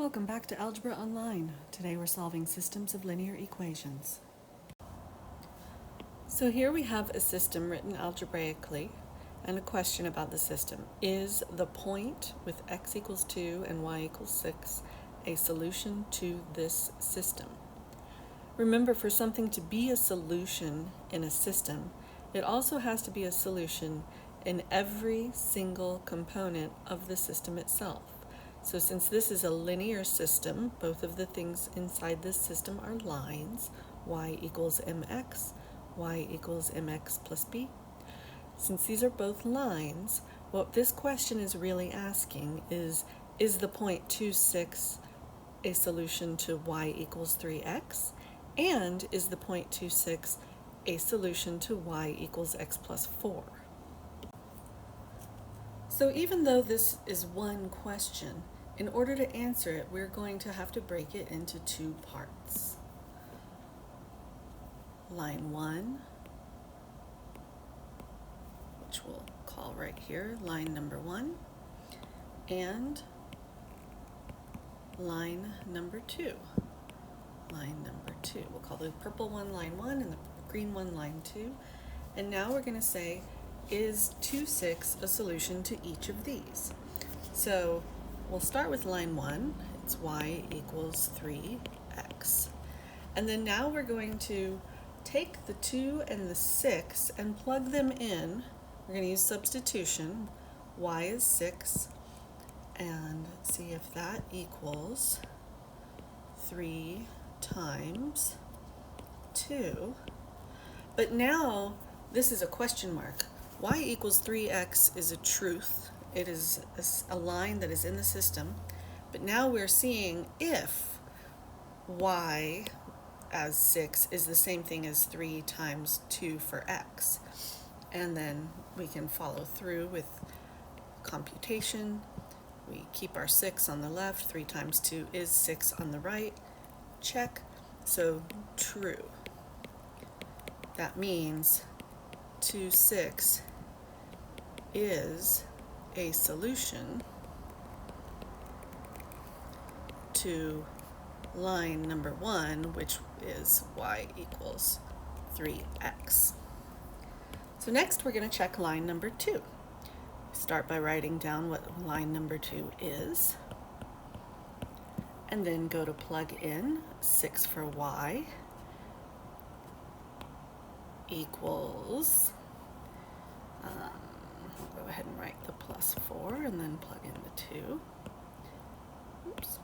Welcome back to Algebra Online. Today we're solving systems of linear equations. So here we have a system written algebraically and a question about the system. Is the point with x equals 2 and y equals 6 a solution to this system? Remember, for something to be a solution in a system, it also has to be a solution in every single component of the system itself. So since this is a linear system, both of the things inside this system are lines, y equals mx, y equals mx plus b. Since these are both lines, what this question is really asking is the point 2, 6 a solution to y equals 3x? And is the point 2, 6 a solution to y equals x plus 4? So even though this is one question, in order to answer it, we're going to have to break it into two parts. Line 1, which we'll call right here line number 1, and line number 2. Line number 2. We'll call the purple one line 1 and the green one line 2. And now we're going to say, is 2, 6 a solution to each of these? So we'll start with line 1. It's y equals 3x. And then now we're going to take the 2 and the 6 and plug them in. We're going to use substitution. Y is 6. And let's see if that equals 3 times 2. But now this is a question mark. Y equals 3x is a truth. It is a line that is in the system. But now we're seeing if y as 6 is the same thing as 3 times 2 for x. And then we can follow through with computation. We keep our 6 on the left. 3 times 2 is 6 on the right. Check. So true. That means 2, 6 is a solution to line number 1, which is y equals 3x. So next we're going to check line number 2. Start by writing down what line number 2 is, and then go to plug in 6 for y equals, we'll go ahead and write the plus 4 and then plug in the 2. Oops.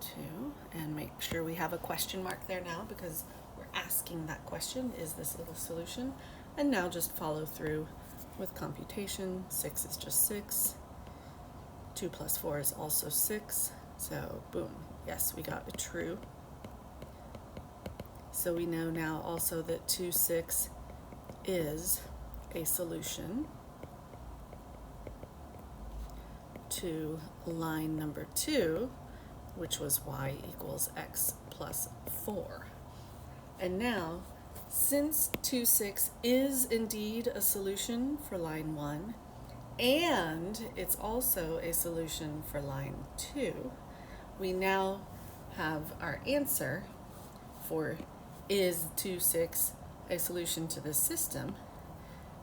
2, and make sure we have a question mark there now because we're asking that question, is this a solution? And now just follow through with computation. 6 is just 6. 2 plus 4 is also 6. So boom, yes, we got a true. So we know now also that 2, 6 is a solution to line number 2, which was y equals x plus 4. And now, since 2, 6 is indeed a solution for line 1, and it's also a solution for line 2, we now have our answer for is 2, 6 a solution to this system,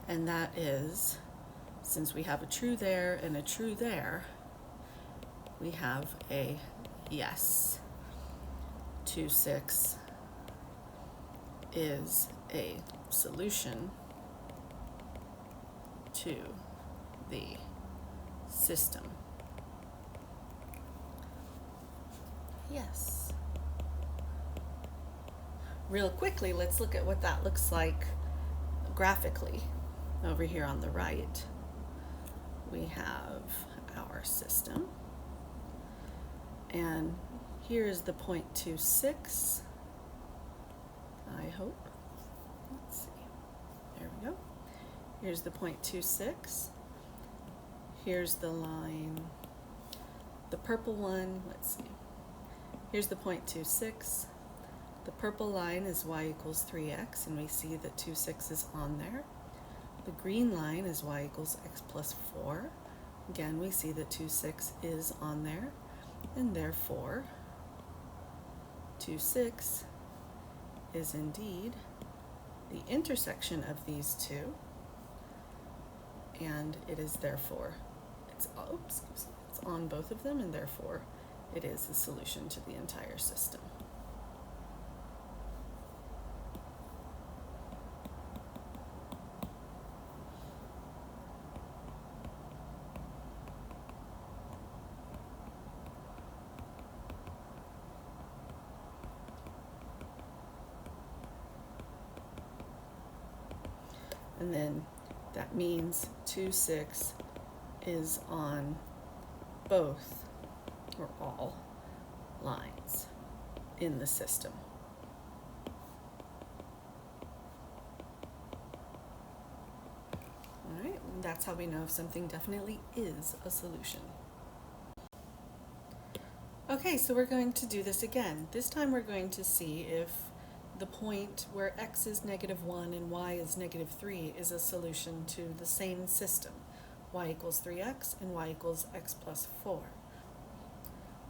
and that is, since we have a true there and a true there, we have a yes. 2, 6 is a solution to the system. Yes. Real quickly, let's look at what that looks like graphically. Over here on the right, we have our system. And here is the point 2, 6. I hope. Let's see. There we go. Here's the point 2, 6. Here's the line, the purple one. Let's see. Here's the point 2, 6. The purple line is y equals 3x, and we see that 2, 6 is on there. The green line is y equals x plus 4. Again, we see that 2, 6 is on there. and therefore 2, 6 is indeed the intersection of these two, and it is therefore, it's on both of them, and therefore it is a solution to the entire system. And then that means 2, 6 is on both or all lines in the system. All right, and that's how we know if something definitely is a solution. Okay, so we're going to do this again. This time we're going to see if the point where x is -1 and y is -3 is a solution to the same system, y equals 3x and y equals x plus 4.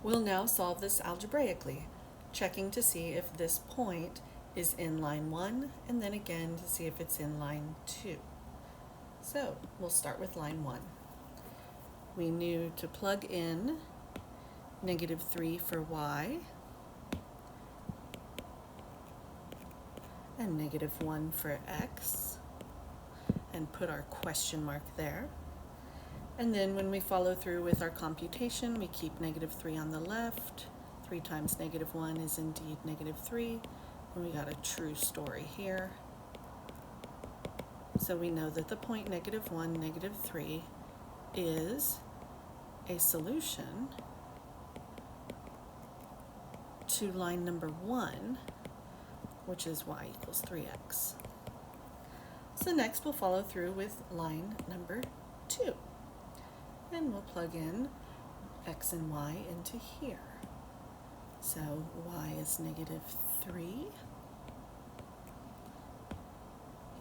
We'll now solve this algebraically, checking to see if this point is in line 1 and then again to see if it's in line 2. So we'll start with line 1. We knew to plug in -3 for y and -1 for x, and put our question mark there. And then when we follow through with our computation, we keep -3 on the left. 3 times -1 is indeed -3, and we got a true story here. So we know that the point -1, -3 is a solution to line number 1, which is y equals 3x. So next we'll follow through with line number 2. And we'll plug in x and y into here. So y is -3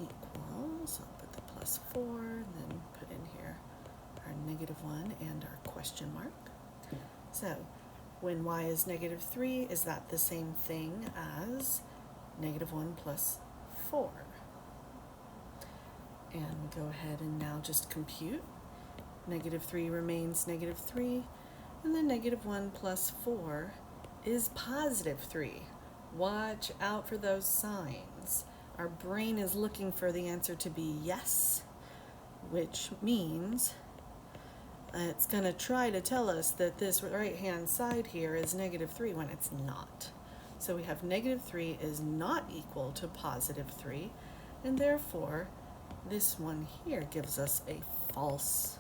equals, I'll put the plus 4, and then put in here our -1 and our question mark. So when y is -3, is that the same thing as -1 plus 4? And we go ahead and now just compute. -3 remains -3, and then -1 plus 4 is +3. Watch out for those signs. Our brain is looking for the answer to be yes, which means it's going to try to tell us that this right-hand side here is -3 when it's not. So we have -3 is not equal to +3, and therefore this one here gives us a false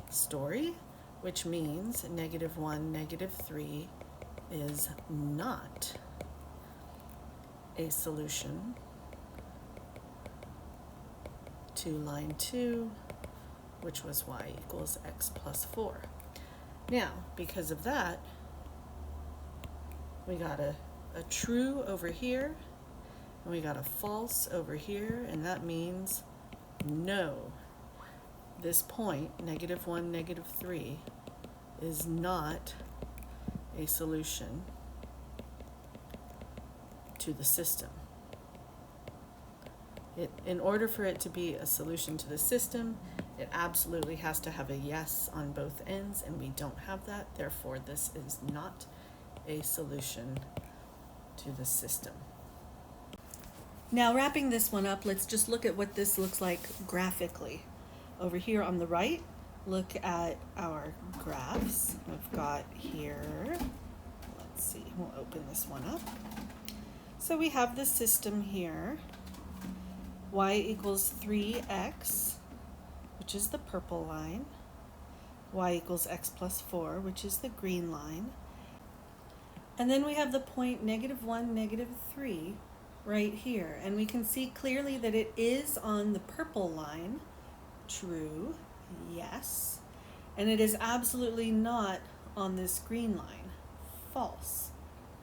story, which means -1, -3 is not a solution to line 2, which was y equals x plus 4. Now, because of that, we got a true over here, and we got a false over here, and that means no. This point, -1, -3, is not a solution to the system. In order for it to be a solution to the system, it absolutely has to have a yes on both ends, and we don't have that. Therefore, this is not a solution to the system. Now, wrapping this one up, let's just look at what this looks like graphically. Over here on the right, look at our graphs. We've got here, let's see, we'll open this one up. So we have the system here, y equals 3x, which is the purple line, y equals x plus 4, which is the green line, and then we have the point -1, -3 right here, and we can see clearly that it is on the purple line, true, yes, and it is absolutely not on this green line, false,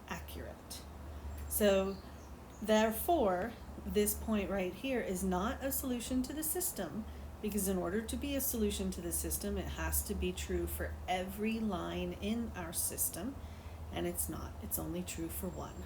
accurate. So therefore, this point right here is not a solution to the system because in order to be a solution to the system, it has to be true for every line in our system, and it's not. It's only true for one.